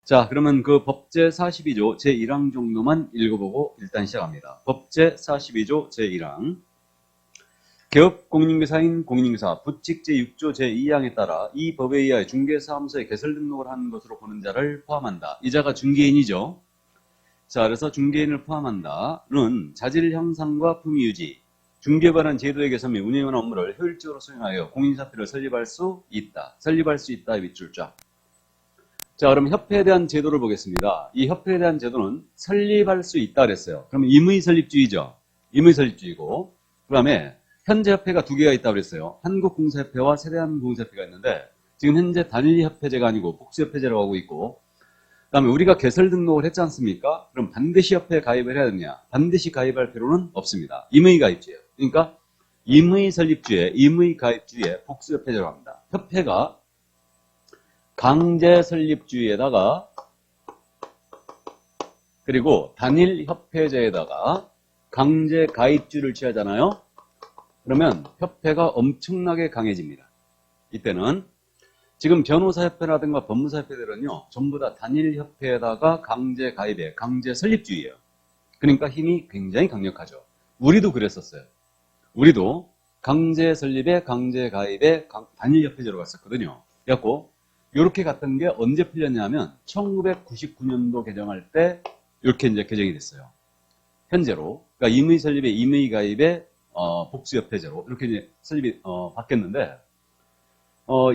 자, 그러면 그 법제 42조 제1항 정도만 읽어보고 일단 시작합니다. 법제 42조 제1항. 개업공인중개사인 공인중개사 부칙 제6조 제2항에 따라 이 법에 의하여 중개사무소에 개설 등록을 하는 것으로 보는 자를 포함한다. 이 자가 중개인이죠. 자, 그래서 중개인을 포함한다는 자질 향상과 품위 유지, 중개에 관한 제도의 개선 및 운영하는 업무를 효율적으로 수행하여 공인사표를 설립할 수 있다. 설립할 수 있다의 밑줄 쫙. 자, 그럼 협회에 대한 제도를 보겠습니다. 이 협회에 대한 제도는 설립할 수 있다 그랬어요. 그러면 임의설립주의죠. 임의설립주의고, 그 다음에 현재 협회가 두 개가 있다고 그랬어요. 한국공사협회와 세대한공사협회가 있는데 지금 현재 단일협회제가 아니고 복수협회제라고 하고 있고, 그 다음에 우리가 개설 등록을 했지 않습니까? 그럼 반드시 협회에 가입을 해야 되냐? 반드시 가입할 필요는 없습니다. 임의가입주예요. 그러니까 임의설립주의, 임의가입주의 복수협회제라고 합니다. 협회가 강제설립주의에다가 그리고 단일협회제에다가 강제가입주를 취하잖아요. 그러면 협회가 엄청나게 강해집니다. 이때는 지금 변호사협회라든가 법무사협회들은요, 전부 다 단일협회에다가 강제가입에 강제설립주의예요. 그러니까 힘이 굉장히 강력하죠. 우리도 그랬었어요. 우리도 강제설립에 강제가입에 단일협회제로 갔었거든요. 그래갖고 이렇게 갔던 게 언제 풀렸냐면 1999년도 개정할 때 이렇게 이제 개정이 됐어요. 현재로. 그러니까 임의설립에 임의가입에 복수협회제로 이렇게 이제 설립이 바뀌었는데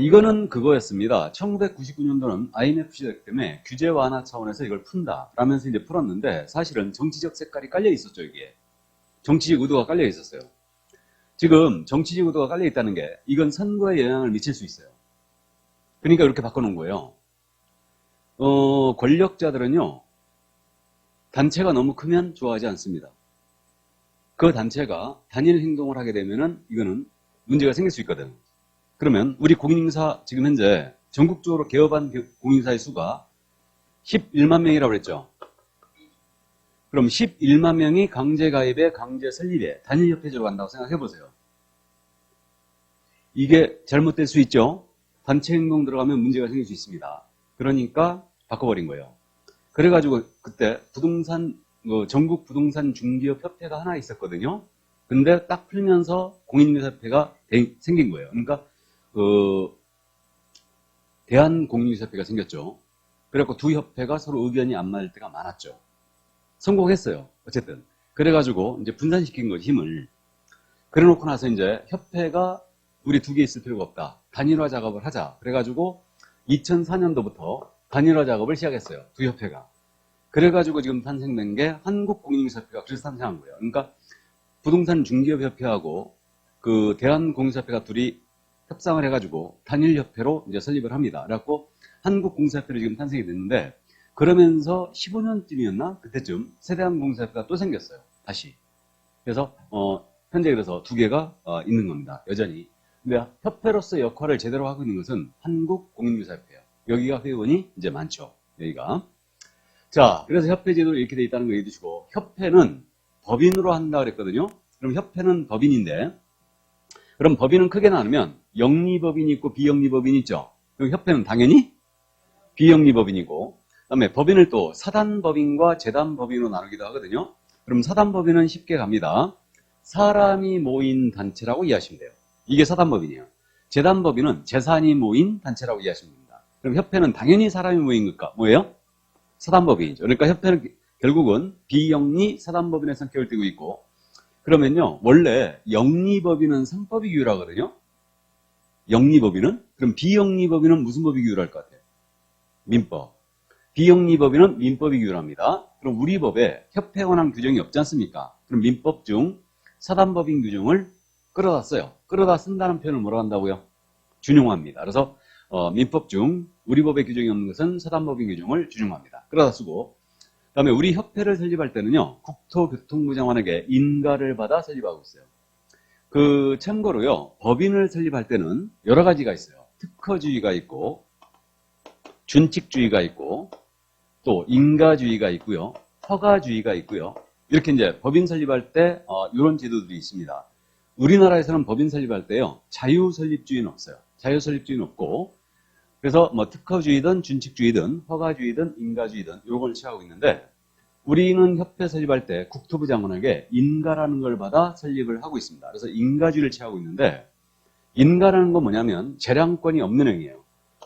이거는 그거였습니다. 1999년도는 IMF 시대 때문에 규제 완화 차원에서 이걸 푼다 라면서 이제 풀었는데 사실은 정치적 색깔이 깔려 있었죠. 이게 정치적 의도가 깔려 있었어요. 지금 정치적 의도가 깔려 있다는 게 이건 선거에 영향을 미칠 수 있어요. 그러니까 이렇게 바꿔놓은 거예요. 권력자들은요, 단체가 너무 크면 좋아하지 않습니다. 그 단체가 단일 행동을 하게 되면은 이거는 문제가 생길 수 있거든. 그러면 우리 공인중개사 지금 현재 전국적으로 개업한 공인중개사의 수가 11만 명이라고 그랬죠. 그럼 11만 명이 강제가입에 강제설립에 단일협회제로 간다고 생각해 보세요. 이게 잘못될 수 있죠. 단체 행동 들어가면 문제가 생길 수 있습니다. 그러니까 바꿔버린 거예요. 그래가지고 그때 전국 부동산 중개업 협회가 하나 있었거든요. 근데 딱 풀면서 공인중개사협회가 생긴 거예요. 그러니까 대한공인중개사협회가 생겼죠. 그래갖고 두 협회가 서로 의견이 안 맞을 때가 많았죠. 성공했어요. 어쨌든 그래가지고 이제 분산시킨 거지, 힘을. 그래놓고 나서 이제 협회가 우리 두 개 있을 필요가 없다. 단일화 작업을 하자. 그래가지고 2004년도부터 단일화 작업을 시작했어요. 두 협회가. 그래가지고 지금 탄생된 게 한국공인중개사협회가 그래서 탄생한 거예요. 그러니까 부동산 중개업협회하고 그 대한공인중개사협회가 둘이 협상을 해가지고 단일협회로 이제 설립을 합니다. 그래갖고 한국공사협회로 지금 탄생이 됐는데 그러면서 15년쯤이었나? 그때쯤 세대한공사협회가 또 생겼어요. 다시. 그래서 현재 그래서 두 개가 있는 겁니다. 여전히. 근데 협회로서의 역할을 제대로 하고 있는 것은 한국공인중개사협회예요. 여기가 회원이 이제 많죠. 여기가. 자, 그래서 협회 제도로 이렇게 돼 있다는 거 얘기해주시고, 협회는 법인으로 한다 그랬거든요. 그럼 협회는 법인인데, 그럼 법인은 크게 나누면 영리법인이 있고 비영리법인이 있죠. 그럼 협회는 당연히 비영리법인이고, 그다음에 법인을 또 사단법인과 재단법인으로 나누기도 하거든요. 그럼 사단법인은 쉽게 갑니다. 사람이 모인 단체라고 이해하시면 돼요. 이게 사단법인이에요. 재단법인은 재산이 모인 단체라고 이해하시면 됩니다. 그럼 협회는 당연히 사람이 모인 것과 뭐예요? 사단법인이죠. 그러니까 협회는 결국은 비영리 사단법인의 성격을 띠고 있고, 그러면요, 원래 영리법인은 상법이 규율하거든요. 영리법인은? 그럼 비영리법인은 무슨 법이 규율할 것 같아요? 민법. 비영리법인은 민법이 규율합니다. 그럼 우리 법에 협회에 관한 규정이 없지 않습니까? 그럼 민법 중 사단법인 규정을 끌어다 써요. 끌어다 쓴다는 표현을 뭐라고 한다고요? 준용합니다. 그래서 민법 중 우리 법에 규정이 없는 것은 사단법인 규정을 준용합니다. 끌어다 쓰고, 그 다음에 우리 협회를 설립할 때는요, 국토교통부 장관에게 인가를 받아 설립하고 있어요. 참고로요, 법인을 설립할 때는 여러 가지가 있어요. 특허주의가 있고, 준칙주의가 있고, 또 인가주의가 있고요, 허가주의가 있고요. 이렇게 이제 법인 설립할 때 이런 제도들이 있습니다. 우리나라에서는 법인 설립할 때요, 자유설립주의는 없어요. 자유설립주의는 없고, 그래서 뭐 특허주의든 준칙주의든 허가주의든 인가주의든 요걸 취하고 있는데 우리는 협회 설립할 때 국토부 장관에게 인가라는 걸 받아 설립을 하고 있습니다. 그래서 인가주의를 취하고 있는데 인가라는 건 뭐냐면 재량권이 없는 행위예요.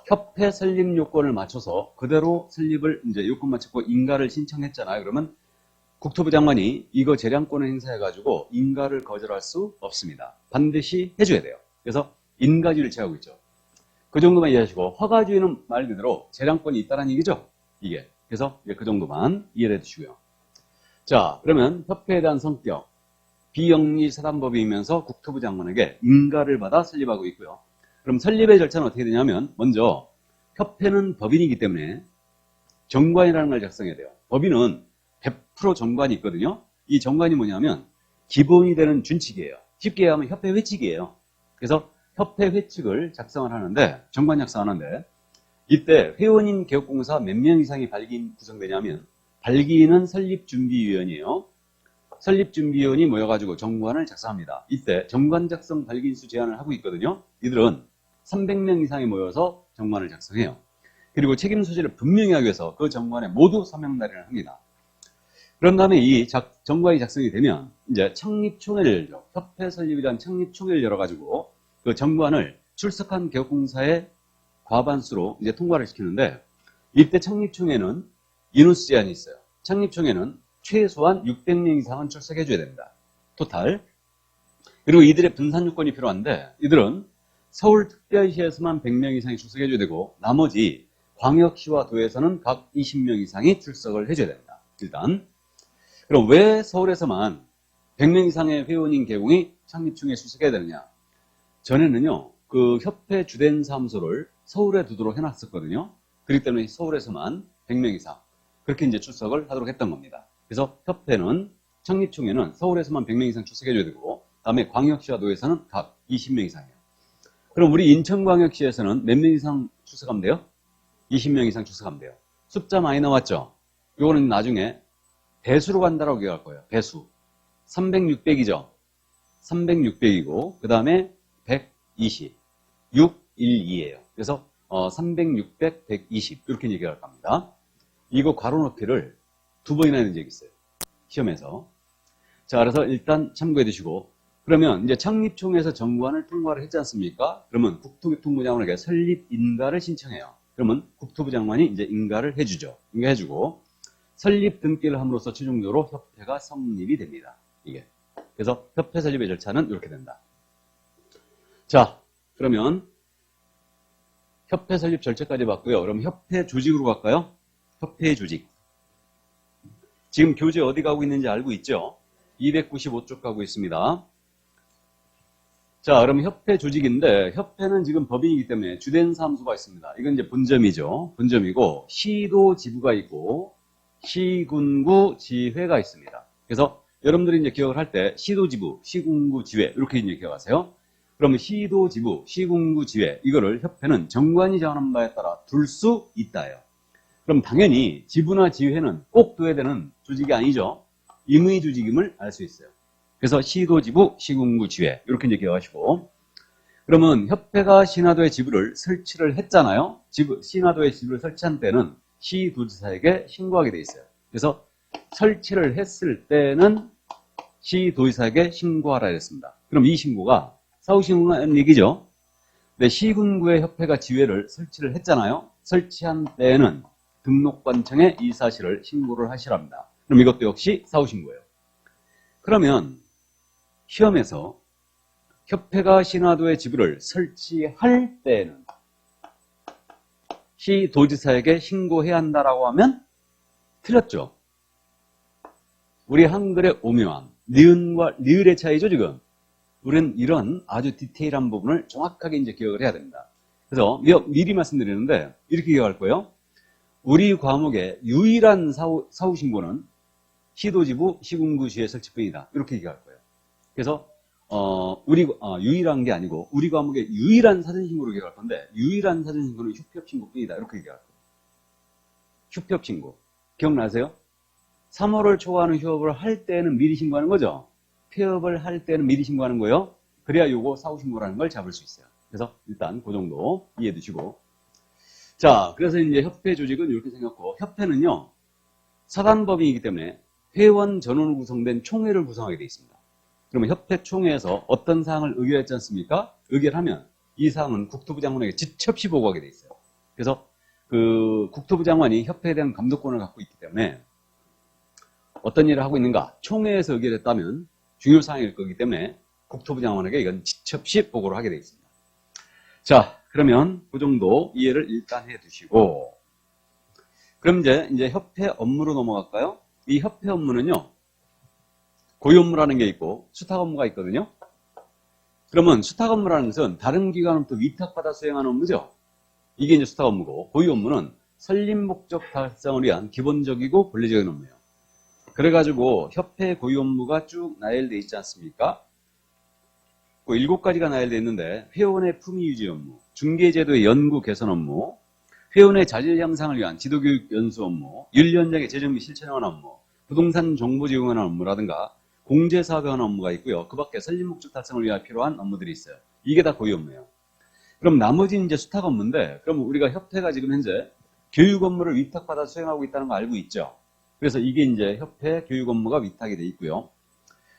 협회 설립 요건을 맞춰서 그대로 설립을 이제 요건 맞췄고 인가를 신청했잖아요. 그러면 국토부 장관이 이거 재량권을 행사해가지고 인가를 거절할 수 없습니다. 반드시 해줘야 돼요. 그래서 인가주의를 취하고 있죠. 그 정도만 이해하시고 허가주의는 말 그대로 재량권이 있다는 얘기죠. 이게. 그래서 그 정도만 이해를 해주시고요. 자, 그러면 협회에 대한 성격. 비영리 사단법인이면서 국토부 장관에게 인가를 받아 설립하고 있고요. 그럼 설립의 절차는 어떻게 되냐면 먼저 협회는 법인이기 때문에 정관이라는 걸 작성해야 돼요. 법인은 100% 정관이 있거든요. 이 정관이 뭐냐면 기본이 되는 준칙이에요. 쉽게 얘기하면 협회 회칙이에요. 그래서 협회 회칙을 작성을 하는데 정관 작성하는데 이때 회원인 개업공사 몇 명 이상이 발기인 구성되냐면 발기인은 설립준비위원이에요. 설립준비위원이 모여가지고 정관을 작성합니다. 이때 정관 작성 발기인수 제한을 하고 있거든요. 이들은 300명 이상이 모여서 정관을 작성해요. 그리고 책임 소재를 분명히 하기 위해서 그 정관에 모두 서명 날인을 합니다. 그런 다음에 이 정관이 작성이 되면 이제 창립총회를 열죠. 협회 설립이란 창립총회를 열어가지고 그 정관을 출석한 개업공사의 과반수로 이제 통과를 시키는데 이때 창립총회는 인원수 제한이 있어요. 창립총회는 최소한 600명 이상은 출석해줘야 됩니다. 토탈. 그리고 이들의 분산 요건이 필요한데 이들은 서울특별시에서만 100명 이상이 출석해줘야 되고 나머지 광역시와 도에서는 각 20명 이상이 출석을 해줘야 됩니다. 일단. 그럼 왜 서울에서만 100명 이상의 회원인 개공이 창립총회에 출석해야 되느냐? 전에는요, 그 협회 주된 사무소를 서울에 두도록 해놨었거든요. 그렇기 때문에 서울에서만 100명 이상 그렇게 이제 출석을 하도록 했던 겁니다. 그래서 협회는 창립총회는 서울에서만 100명 이상 출석해줘야 되고 다음에 광역시와 도에서는 각 20명 이상이에요. 그럼 우리 인천광역시에서는 몇 명 이상 출석하면 돼요? 20명 이상 출석하면 돼요. 숫자 많이 나왔죠? 요거는 나중에 배수로 간다라고 기억할 거예요. 배수. 300, 600이죠? 300, 600이고 그 다음에 120. 6, 1, 2예요. 그래서 300, 600, 120 이렇게 얘기할 겁니다. 이거 괄호 넣기를 2번이나 했는 적이 있어요. 시험에서. 자, 그래서 일단 참고해 두시고 그러면 이제 창립총회에서 정관을 통과를 했지 않습니까? 그러면 국토교통부 장관에게 설립 인가를 신청해요. 그러면 국토부 장관이 이제 인가를 해주죠. 인가해주고 설립 등기를 함으로써 최종적으로 협회가 성립이 됩니다. 이게. 그래서 협회 설립의 절차는 이렇게 된다. 자, 그러면 협회 설립 절차까지 봤고요. 그럼 협회 조직으로 갈까요? 협회 조직. 지금 교재 어디 가고 있는지 알고 있죠? 295쪽 가고 있습니다. 자, 그럼 협회 조직인데 협회는 지금 법인이기 때문에 주된 사무소가 있습니다. 이건 이제 본점이죠. 본점이고 시도 지부가 있고 시군구 지회가 있습니다. 그래서 여러분들이 이제 기억을 할 때 시도 지부, 시군구 지회 이렇게 이제 기억하세요. 그러면 시도 지부, 시군구 지회 이거를 협회는 정관이 정하는 바에 따라 둘 수 있다예요. 그럼 당연히 지부나 지회는 꼭 둬야 되는 조직이 아니죠. 임의 조직임을 알 수 있어요. 그래서 시도 지부, 시군구 지회 이렇게 이제 기억하시고 그러면 협회가 신화도의 지부를 설치를 했잖아요. 신화도의 지부를 설치한 때는 시도지사에게 신고하게 돼 있어요. 그래서 설치를 했을 때는 시도지사에게 신고하라 했습니다. 그럼 이 신고가 사후신고라는 얘기죠. 근데 시군구의 협회가 지회를 설치를 했잖아요. 설치한 때에는 등록관청에 이 사실을 신고를 하시랍니다. 그럼 이것도 역시 사후신고예요. 그러면 시험에서 협회가 신화도의 지부를 설치할 때에는 시도지사에게 신고해야 한다라고 하면 틀렸죠. 우리 한글의 오묘함, 니은과 리을의 차이죠, 지금. 우리는 이런 아주 디테일한 부분을 정확하게 이제 기억을 해야 됩니다. 그래서 미리 말씀드리는데 이렇게 기억할 거예요. 우리 과목의 유일한 사후신고는 시도지부, 시군구시의 설치뿐이다. 이렇게 기억할 거예요. 그래서 유일한 게 아니고 우리 과목의 유일한 사전신고로 기억할 건데 유일한 사전신고는 휴폐업신고뿐이다. 이렇게 기억할 거예요. 휴폐업신고. 기억나세요? 3월을 초과하는 휴업을 할 때는 미리 신고하는 거죠. 폐업을 할 때는 미리 신고하는 거예요. 그래야 요거 사후신고라는 걸 잡을 수 있어요. 그래서 일단 그 정도 이해해 두시고 자, 그래서 이제 협회 조직은 이렇게 생겼고, 협회는요, 사단법인이기 때문에 회원 전원으로 구성된 총회를 구성하게 되어 있습니다. 그러면 협회 총회에서 어떤 사항을 의결했지 않습니까? 의결하면 이 사항은 국토부 장관에게 직접시 보고하게 되어 있어요. 그래서 그 국토부 장관이 협회에 대한 감독권을 갖고 있기 때문에 어떤 일을 하고 있는가? 총회에서 의결했다면 중요 사항일 거기 때문에 국토부 장관에게 이건 직접시 보고를 하게 되어 있습니다. 자, 그러면 그 정도 이해를 일단 해 두시고, 그럼 이제 협회 업무로 넘어갈까요? 이 협회 업무는요, 고유 업무라는 게 있고 수탁 업무가 있거든요. 그러면 수탁 업무라는 것은 다른 기관으로부터 위탁받아 수행하는 업무죠. 이게 이제 수탁 업무고, 고유 업무는 설립 목적 달성을 위한 기본적이고 본래적인 업무예요. 그래가지고 협회 고유 업무가 쭉 나열되어 있지 않습니까? 그 7가지가 나열되어 있는데, 회원의 품위 유지 업무, 중개제도의 연구 개선 업무, 회원의 자질 향상을 위한 지도교육 연수 업무, 윤리원장의 재정비 실천하는 업무, 부동산 정보 제공하는 업무라든가 공제사업에 관한 업무가 있고요. 그 밖에 설립 목적 달성을 위해 필요한 업무들이 있어요. 이게 다 고유 업무예요. 그럼 나머지는 이제 수탁 업무인데, 그럼 우리가 협회가 지금 현재 교육 업무를 위탁받아 수행하고 있다는 거 알고 있죠? 그래서 이게 이제 협회 교육 업무가 위탁이 돼 있고요.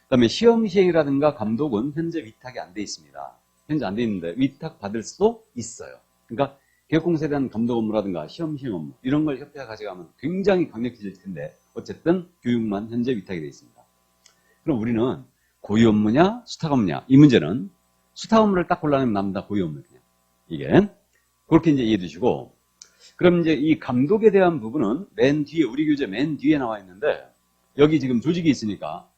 그 다음에 시험 시행이라든가 감독은 현재 위탁이 안 돼 있습니다. 현재 안 돼 있는데 위탁 받을 수도 있어요. 그러니까 개혁공사에 대한 감독 업무라든가 시험 시행 업무 이런 걸 협회가 가져가면 굉장히 강력해질 텐데 어쨌든 교육만 현재 위탁이 돼 있습니다. 그럼 우리는 고유 업무냐 수탁 업무냐 이 문제는 수탁 업무를 딱 골라내면 남다 고유 업무 그냥 이게 그렇게 이제 이해해 주시고, 그럼 이제 이 감독에 대한 부분은 맨 뒤에 우리 교재 맨 뒤에 나와 있는데, 여기 지금 조직이 있으니까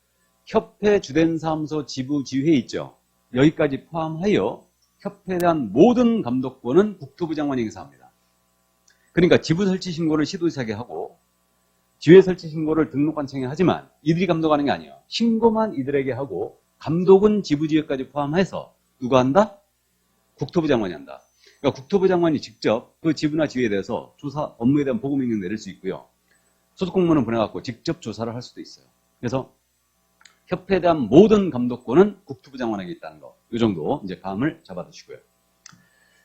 협회 주된 사무소 지부 지회 있죠. 여기까지 포함하여 협회에 대한 모든 감독권은 국토부 장관이 행사합니다. 그러니까 지부 설치 신고를 시도지사에게 하고 지회 설치 신고를 등록관청에 하지만 이들이 감독하는 게 아니에요. 신고만 이들에게 하고 감독은 지부 지회까지 포함해서 누가 한다? 국토부 장관이 한다. 그러니까 국토부 장관이 직접 그 지부나 지회에 대해서 조사 업무에 대한 보고 명령 내릴 수 있고요. 소속 공무원을 보내갖고 직접 조사를 할 수도 있어요. 그래서 협회에 대한 모든 감독권은 국토부 장관에게 있다는 거. 이 정도 이제 감을 잡아두시고요.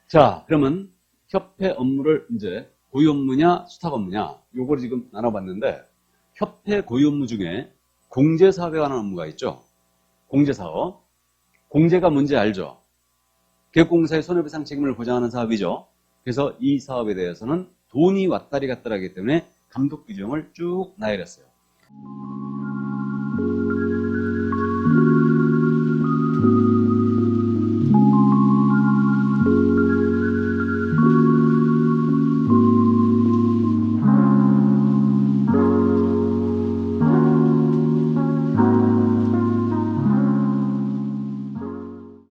자, 그러면 협회 업무를 이제 고유 업무냐 수탁 업무냐 요거를 지금 나눠봤는데, 협회 고유 업무 중에 공제사업에 관한 업무가 있죠. 공제사업. 공제가 뭔지 알죠? 개혁공사의 손해배상 책임을 보장하는 사업이죠. 그래서 이 사업에 대해서는 돈이 왔다리 갔다리 하기 때문에 감독 규정을 쭉 나열했어요.